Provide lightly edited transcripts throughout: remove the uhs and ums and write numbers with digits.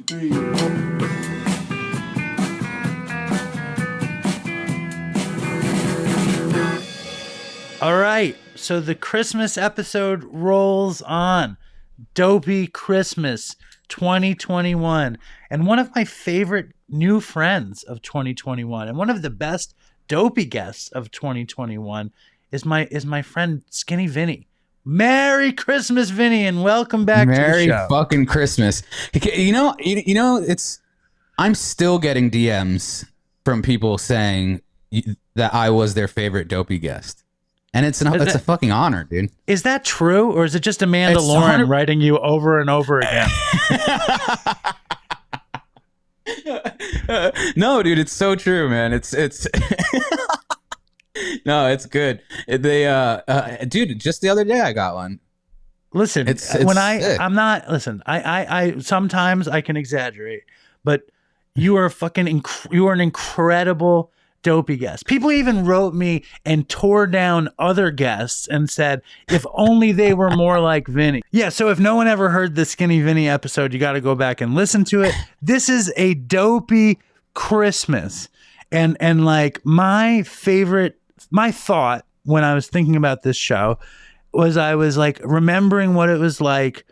3. All right, so the Christmas episode rolls on. Dopey Christmas 2021. And one of my favorite new friends of 2021 and one of the best Dopey guests of 2021 is my friend Skinny Vinny. Merry Christmas, Vinny, and welcome back to the show. Merry fucking Christmas. You know, I'm still getting DMs from people saying that I was their favorite Dopey guest. And it's a fucking honor, dude. Is that true, or is it just Amanda Lauren writing you over and over again? No, dude, it's so true, man. It's no, it's good. Dude, just the other day I got one. Listen, I sometimes I can exaggerate, but you are you are an incredible Dopey guest. People even wrote me and tore down other guests and said, if only they were more like Vinny. Yeah, so if no one ever heard the Skinny Vinny episode, you got to go back and listen to it. This is a Dopey Christmas. And like my thought when I was thinking about this show was I was like remembering what it was like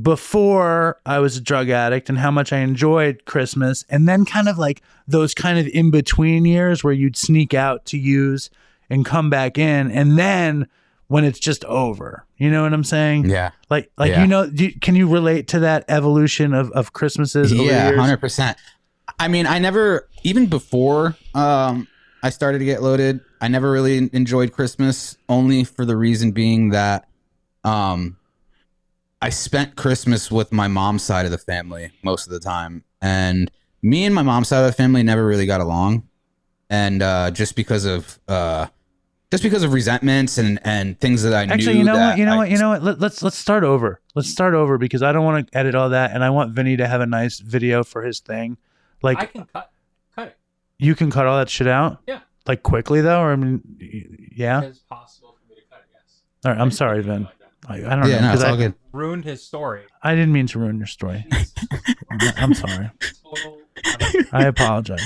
before I was a drug addict and how much I enjoyed Christmas, and then kind of like those kind of in between years where you'd sneak out to use and come back in, and then when it's just over, you know what I'm saying? Yeah. Like yeah. You know, can you relate to that evolution of Christmases? Yeah, 100%. I mean, I never, even before I started to get loaded, I never really enjoyed Christmas, only for the reason being that I spent Christmas with my mom's side of the family most of the time, and me and my mom's side of the family never really got along, and just because of resentments and things that I knew. Actually, you know what? Let's start over. Let's start over because I don't want to edit all that, and I want Vinny to have a nice video for his thing. Like I can cut it. You can cut all that shit out. Yeah. Like quickly though, or I mean, yeah. It's possible for me to cut it. Yes. All right, I'm sorry, Vin. I don't know. No, it's all good. Ruined his story. I didn't mean to ruin your story. I'm sorry. I apologize.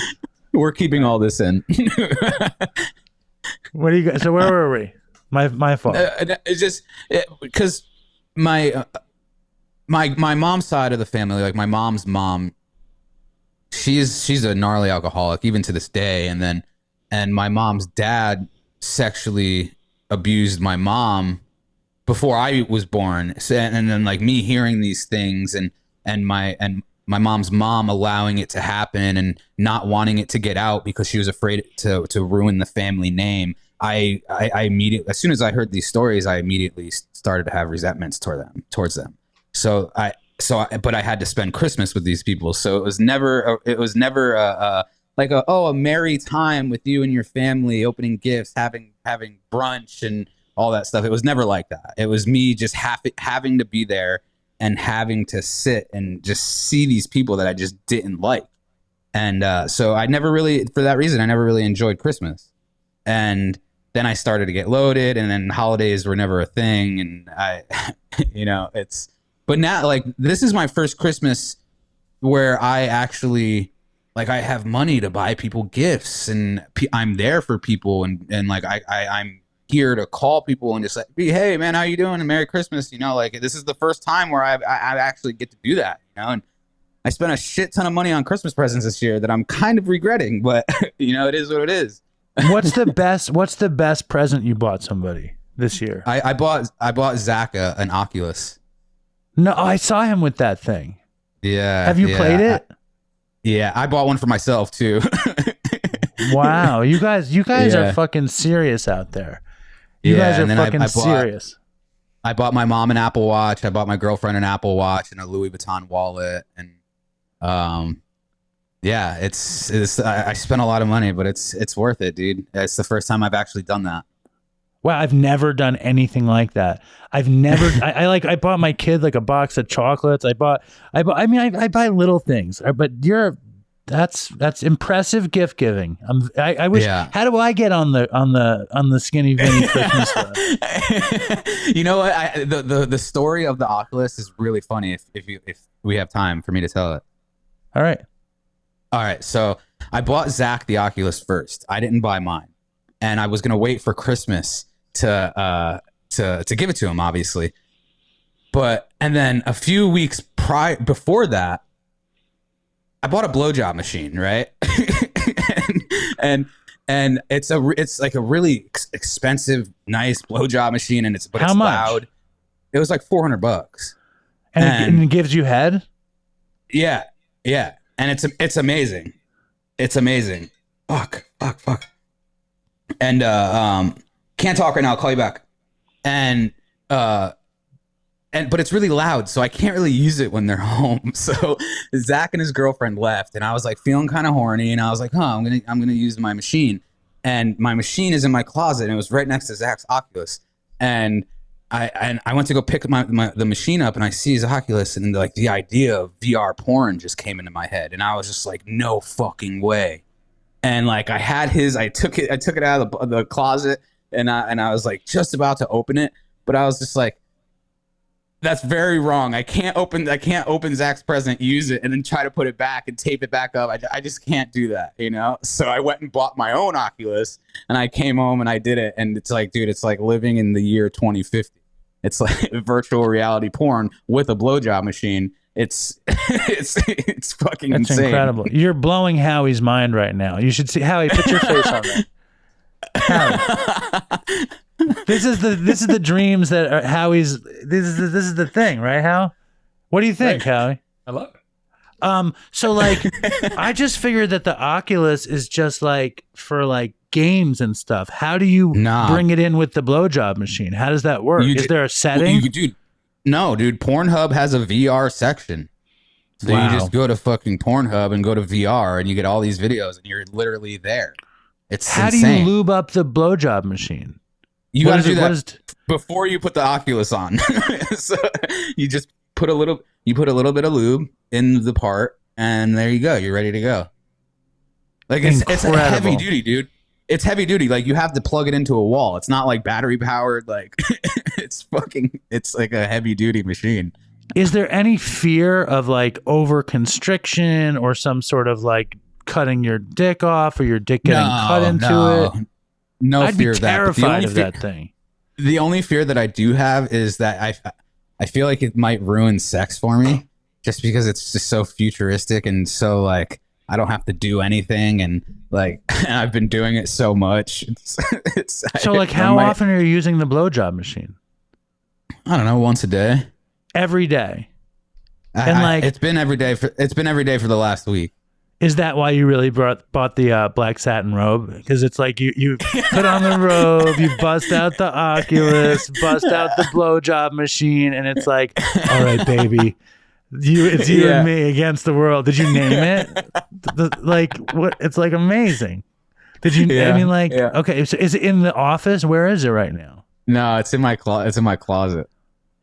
We're keeping all this in. What do you guys? So where were we? My fault. It's just because my mom's side of the family, like my mom's mom, she's a gnarly alcoholic even to this day, and my mom's dad sexually abused my mom before I was born. So, and then like me hearing these things and my mom's mom allowing it to happen and not wanting it to get out because she was afraid to ruin the family name. I immediately, as soon as I heard these stories, I immediately started to have resentments towards them. But I had to spend Christmas with these people. So it was never a merry time with you and your family, opening gifts, having brunch and all that stuff. It was never like that. It was me just having to be there and having to sit and just see these people that I just didn't like. And so I never really, for that reason, I never really enjoyed Christmas. And then I started to get loaded, and then holidays were never a thing. And but now, like, this is my first Christmas where I actually, like, I have money to buy people gifts, and I'm there for people, and like I'm here to call people and just like, hey man, how you doing, and Merry Christmas. Like, this is the first time where I actually get to do that. And I spent a shit ton of money on Christmas presents this year that I'm kind of regretting, but it is what it is. What's the best present you bought somebody this year? I bought Zach an Oculus. No, I saw him with that thing. Yeah. Have you played it? Yeah, I bought one for myself too. Wow, you guys are fucking serious out there. You guys are fucking serious. I bought my mom an Apple Watch. I bought my girlfriend an Apple Watch and a Louis Vuitton wallet. And yeah, it's I spent a lot of money, but it's worth it, dude. It's the first time I've actually done that. Wow, I've never done anything like that. I've never. I bought my kid like a box of chocolates. I buy little things, but that's impressive gift giving. I wish. Yeah. How do I get on the Skinny Vinny Christmas list? You know what? The story of the Oculus is really funny. If we have time for me to tell it. All right. All right. So I bought Zach the Oculus first. I didn't buy mine, and I was gonna wait for Christmas to give it to him, obviously. And then a few weeks before that, I bought a blowjob machine, right? and it's like a really expensive, nice blowjob machine, and it's How much? loud. It was like $400, and it gives you head. Yeah, and it's amazing. It's amazing. Fuck. And can't talk right now. I'll call you back. But it's really loud, so I can't really use it when they're home. So Zach and his girlfriend left, and I was like feeling kind of horny, and I was like, I'm gonna use my machine. And my machine is in my closet, and it was right next to Zach's Oculus. And I went to go pick the machine up, and I see his Oculus, and like the idea of VR porn just came into my head, and I was just like, no fucking way. And like I took it out of the closet, and I was like just about to open it, but I was just like, that's very wrong. I can't open Zach's present, use it, and then try to put it back and tape it back up. I just can't do that, you know? So I went and bought my own Oculus, and I came home and I did it. And it's like, dude, it's like living in the year 2050. It's like virtual reality porn with a blowjob machine. It's fucking That's insane. incredible. You're blowing Howie's mind right now. You should see Howie. Put your face on that. Howie. This is the dreams that are Howie's. This is the thing, right, How? What do you think, Howie? I love it. So like, I just figured that the Oculus is just like for like games and stuff. How do you bring it in with the blowjob machine? How does that work? Is there a setting? No, dude. Pornhub has a VR section. So you just go to fucking Pornhub and go to VR, and you get all these videos, and you're literally there. It's How insane. do you lube up the blowjob machine? You got to do that before you put the Oculus on. So you just put a little bit of lube in the part, and there you go. You're ready to go. Like it's heavy duty, dude. It's heavy duty. Like you have to plug it into a wall. It's not like battery powered. Like it's like a heavy duty machine. Is there any fear of like over constriction or some sort of like cutting your dick off or your dick getting cut into it? No I'd fear be of that. terrified of that thing. The only fear that I do have is that I feel like it might ruin sex for me, just because it's just so futuristic and so like I don't have to do anything, and like I've been doing it so much. So like, how often are you using the blowjob machine? I don't know, once a day. Every day. And it's been every day for the last week. Is that why you really bought the black satin robe? Because it's like you put on the robe, you bust out the Oculus, bust out the blowjob machine, and it's like, all right, baby, it's you and me against the world. Did you name it? Like what? It's like amazing. Did you? I mean, like, okay. So is it in the office? Where is it right now? No, it's in my closet.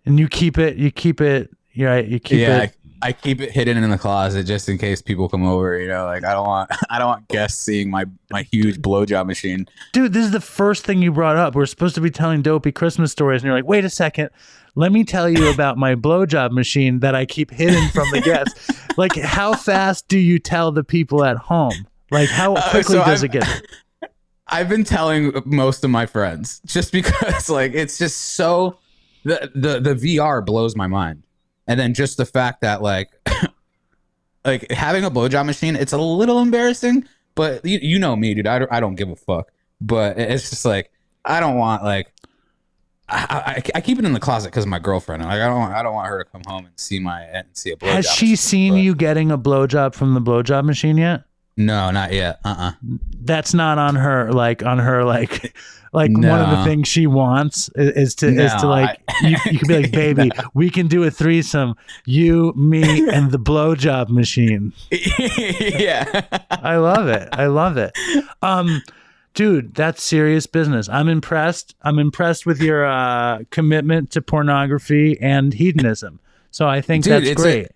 And you keep it. You keep it. You keep it. I keep it hidden in the closet just in case people come over. You know, like I don't want guests seeing my huge blowjob machine. Dude, this is the first thing you brought up. We're supposed to be telling dopey Christmas stories, and you're like, wait a second, let me tell you about my blowjob machine that I keep hidden from the guests. Like, how fast do you tell the people at home? Like, how quickly does it get? I've been telling most of my friends just because, like, it's just so the VR blows my mind. And then just the fact that like having a blowjob machine, it's a little embarrassing, but you know me, dude. I don't give a fuck. But it's just like I don't want like I keep it in the closet because of my girlfriend. Like I don't want her to come home and see a blowjob. Has she seen you getting a blowjob from the blowjob machine yet? No, not yet. That's not on her like no. One of the things she wants is to like you can be like, baby, we can do a threesome, you, me, and the blowjob machine. Yeah. I love it. Dude, that's serious business. I'm impressed with your commitment to pornography and hedonism. So I think that's great.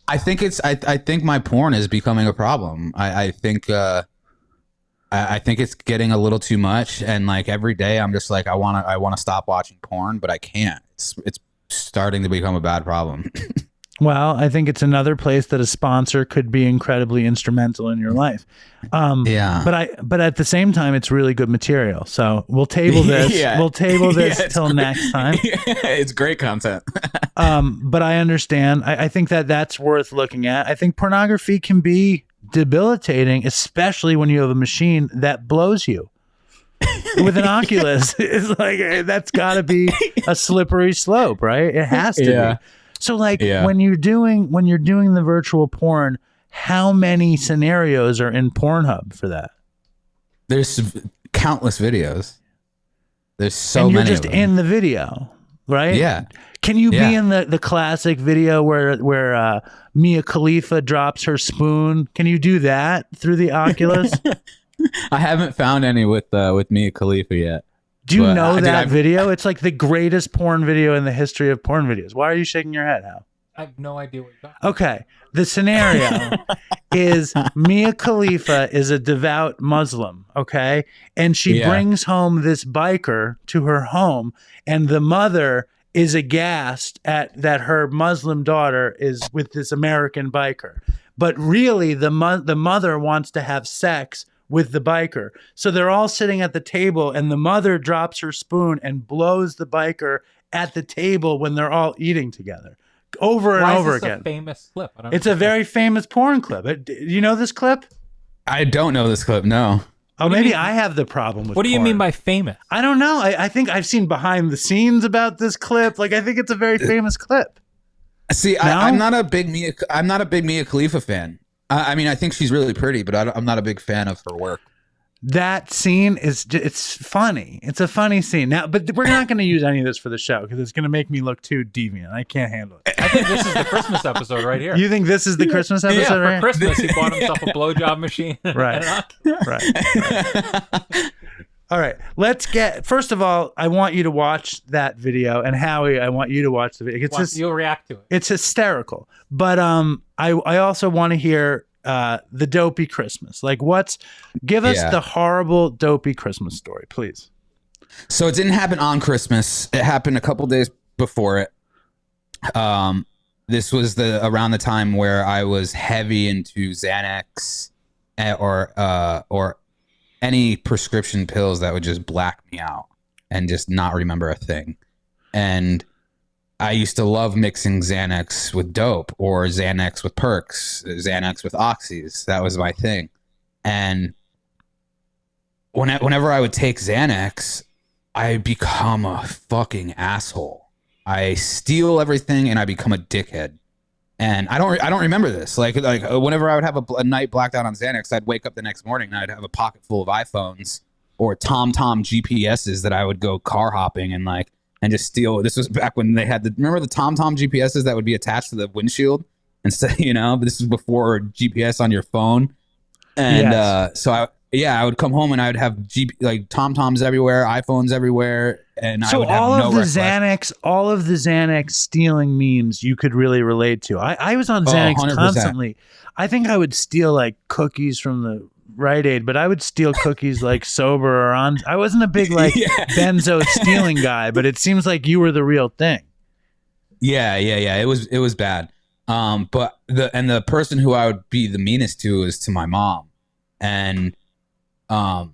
I think my porn is becoming a problem. I think it's getting a little too much, and like every day I'm just like I want to stop watching porn, but I can't. It's starting to become a bad problem. Well, I think it's another place that a sponsor could be incredibly instrumental in your life. Yeah. But at the same time, it's really good material. So we'll table this. Yeah. We'll table this Yeah, it's till great. next time. It's great content. But I understand. I think that's worth looking at. I think pornography can be debilitating, especially when you have a machine that blows you. With an Oculus, it's like that's got to be a slippery slope, right? It has to Yeah. be. So, like when you're doing the virtual porn, how many scenarios are in Pornhub for that? There's countless videos. There's so and you're many. just of them. in the video, right? Yeah. Can you Yeah. be in the classic video where Mia Khalifa drops her spoon? Can you do that through the Oculus? I haven't found any with Mia Khalifa yet. Do you But know that I've- video? It's like the greatest porn video in the history of porn videos. Why are you shaking your head, Hal? I have no idea what you're talking about. Okay. The scenario is Mia Khalifa is a devout Muslim, okay? And she Yeah. brings home this biker to her home, and the mother is aghast at that her Muslim daughter is with this American biker. But really, the mother wants to have sex with the biker. So they're all sitting at the table, and the mother drops her spoon and blows the biker at the table when they're all eating together. Over and Why over is this again. a famous clip? I don't It's a understand. very famous porn clip. You know this clip? I don't know this clip. No. Oh, maybe I have the problem with What do you porn. mean by famous? I don't know. I think I've seen behind the scenes about this clip. Like, I think it's a very famous clip. See, No? I'm not a big Mia Khalifa fan. I mean, I think she's really pretty, but I'm not a big fan of her work. That scene it's funny. It's a funny scene. Now, but we're not going to use any of this for the show because it's going to make me look too deviant. I can't handle it. I think this is the Christmas episode right here. You think this is the Christmas episode? Yeah, for right? Christmas he bought himself a blowjob machine. Right. And an Oculus. Right. All right. Let's get. First of all, I want you to watch that video, and Howie, I want you to watch the video. You'll react to it. It's hysterical. But I also want to hear the Dopey Christmas. Like, give us the horrible Dopey Christmas story, please. So it didn't happen on Christmas. It happened a couple days before it. This was around the time where I was heavy into Xanax or any prescription pills that would just black me out and just not remember a thing. And I used to love mixing Xanax with dope or Xanax with perks, Xanax with oxys. That was my thing. And whenever I would take Xanax, I become a fucking asshole. I steal everything and I become a dickhead. And I don't remember this. Like whenever I would have a night blacked out on Xanax, I'd wake up the next morning and I'd have a pocket full of iPhones or TomTom GPSs that I would go car hopping and just steal. This was back when they had remember the TomTom GPSs that would be attached to the windshield instead, but this was before GPS on your phone. And Yes. so I would come home and I would have TomToms everywhere, iPhones everywhere, and I would have all no of the recollection. Xanax stealing memes you could really relate to. I was on Xanax 100%. constantly. I think I would steal like cookies from the Rite Aid, but I would steal cookies like sober or on. I wasn't a big benzo stealing guy, but it seems like you were the real thing. Yeah. It was bad. But the person who I would be the meanest to is to my mom, and I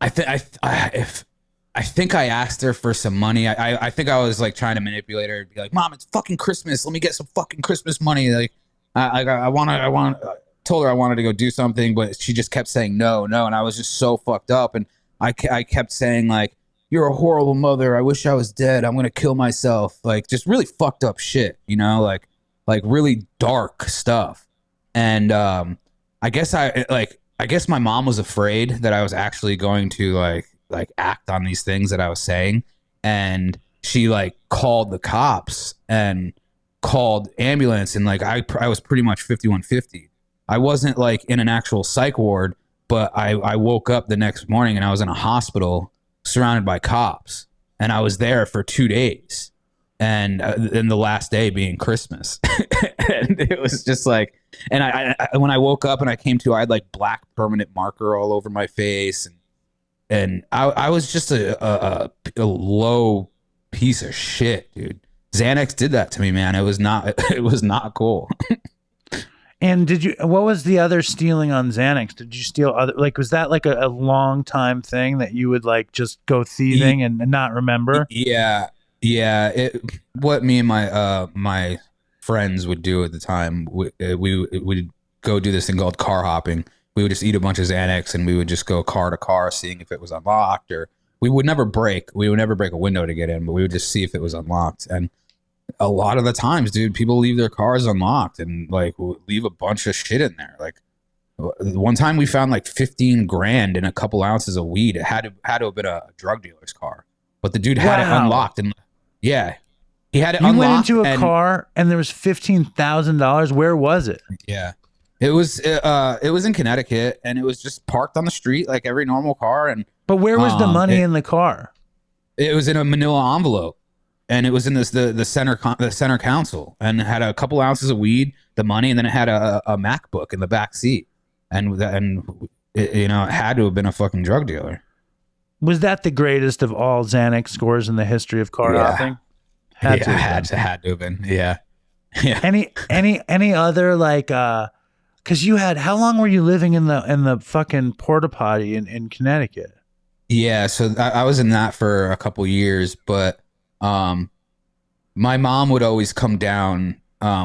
think I asked her for some money. I think I was like trying to manipulate her, be like, "Mom, it's fucking Christmas. Let me get some fucking Christmas money." Like, told her I wanted to go do something, but she just kept saying no, and I was just so fucked up, and I kept saying like, "You're a horrible mother. I wish I was dead. I'm gonna kill myself." Like, just really fucked up shit, like really dark stuff. And I guess my mom was afraid that I was actually going to like act on these things that I was saying, and she called the cops and called ambulance, and I was pretty much 5150. I wasn't in an actual psych ward, but I woke up the next morning and I was in a hospital surrounded by cops, and I was there for 2 days, and then the last day being Christmas. And it was just and I when I woke up and I came to, I had black permanent marker all over my face, and I was just a low piece of shit, dude. Xanax did that to me, man. It was not cool. And what was the other stealing on Xanax? Did you steal other, like, was that like a long time thing that you would like just go thieving and not remember? Yeah. What me and my friends would do at the time, we would go do this thing called car hopping. We would just eat a bunch of Xanax and we would just go car to car, seeing if it was unlocked, or we would never break a window to get in, but we would just see if it was unlocked. And a lot of the times, dude, people leave their cars unlocked and like leave a bunch of shit in there. Like one time we found like 15 grand in a couple ounces of weed. It had to have been a drug dealer's car, but the dude had it unlocked. And yeah, he had it unlocked. You went into a car and there was $15,000. Where was it? Yeah, it was in Connecticut, and it was just parked on the street like every normal car. But where was the money in the car? It was in a manila envelope. And it was in the center console, and it had a couple ounces of weed, the money, and then it had a MacBook in the back seat, and it had to have been a fucking drug dealer. Was that the greatest of all Xanax scores in the history of car hopping? Had to have been. Yeah. Any other like because you had, how long were you living in the fucking porta potty in Connecticut? Yeah, so I was in that for a couple years, but. My mom would always come down,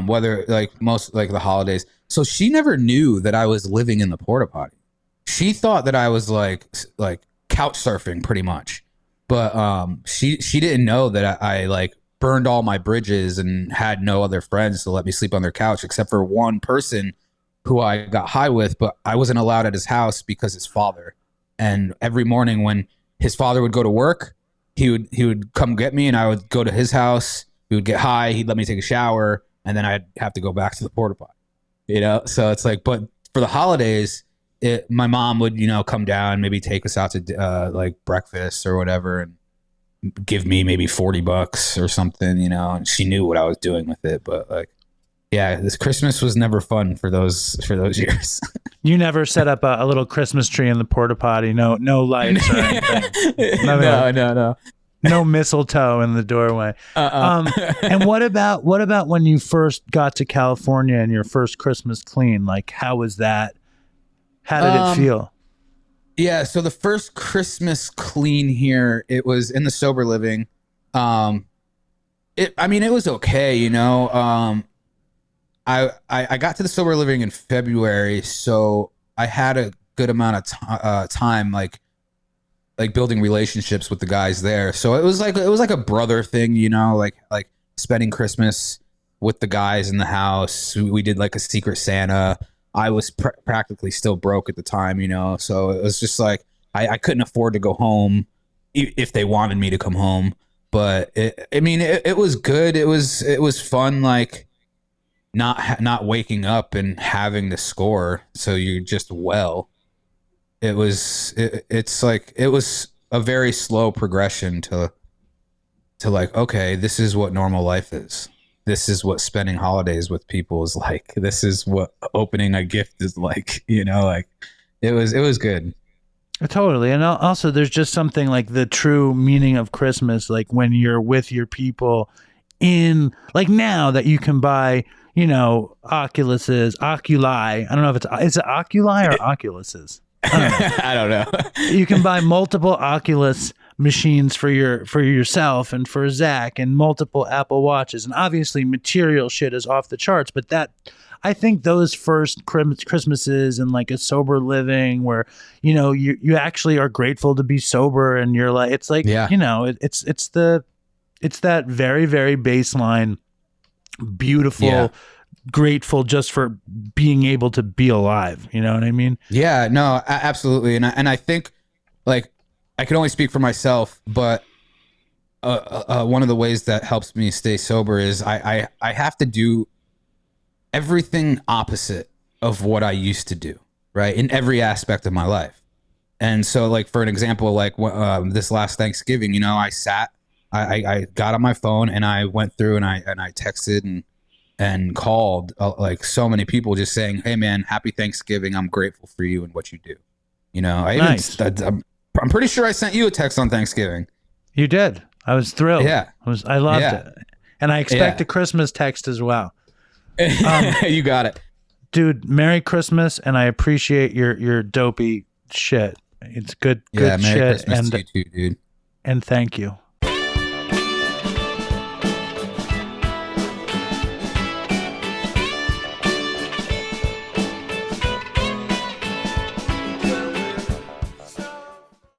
whether like most like the holidays. So she never knew that I was living in the porta potty. She thought that I was like couch surfing pretty much, but she didn't know that I like burned all my bridges and had no other friends to let me sleep on their couch except for one person who I got high with, but I wasn't allowed at his house because his father. And every morning when his father would go to work, he would come get me, and I would go to his house. We would get high. He'd let me take a shower, and then I'd have to go back to the porta potty. So it's like, but for the holidays, my mom would come down, maybe take us out to like breakfast or whatever, and give me maybe $40 or something, and she knew what I was doing with it. But like, yeah, this Christmas was never fun for those years. You never set up a little Christmas tree in the porta potty? No lights or anything? No. No mistletoe in the doorway. And what about when you first got to California and your first Christmas clean? Like, how was that? How did it feel? Yeah, so the first Christmas clean here, it was in the sober living. It was okay, I got to the sober living in February, so I had a good amount of time, like building relationships with the guys there. So it was like a brother thing, like spending Christmas with the guys in the house. We did like a Secret Santa. I was practically still broke at the time, so it was just like I couldn't afford to go home if they wanted me to come home. But it was good. It was fun, like. Not waking up and having the score, so you're just it was a very slow progression to like, okay, this is what normal life is. This is what spending holidays with people is like. This is what opening a gift is like. Like it was good. Totally. And also there's just something like the true meaning of Christmas, like when you're with your people in, like, now that you can buy Oculi. I don't know if is it Oculi or Oculuses? I don't know. You can buy multiple Oculus machines for yourself and for Zach, and multiple Apple Watches, and obviously material shit is off the charts. But that, I think those first Christmases and like a sober living where you actually are grateful to be sober, and you're like, it's like, it's that very, very baseline, beautiful, grateful just for being able to be alive. You know what I mean? Yeah, no, absolutely. And I think, like, I can only speak for myself, but one of the ways that helps me stay sober is I have to do everything opposite of what I used to do, right? In every aspect of my life. And so, like, for an example, like this last Thanksgiving, I got on my phone and I went through and I texted and called like so many people, just saying, "Hey man, happy Thanksgiving. I'm grateful for you and what you do." Nice. I'm pretty sure I sent you a text on Thanksgiving. You did. I was thrilled. Yeah. I loved it. and I expect Yeah. a Christmas text as well. You got it. Dude, Merry Christmas, and I appreciate your dopey shit. It's good Yeah, shit, Merry Christmas and to you too, dude. and thank you.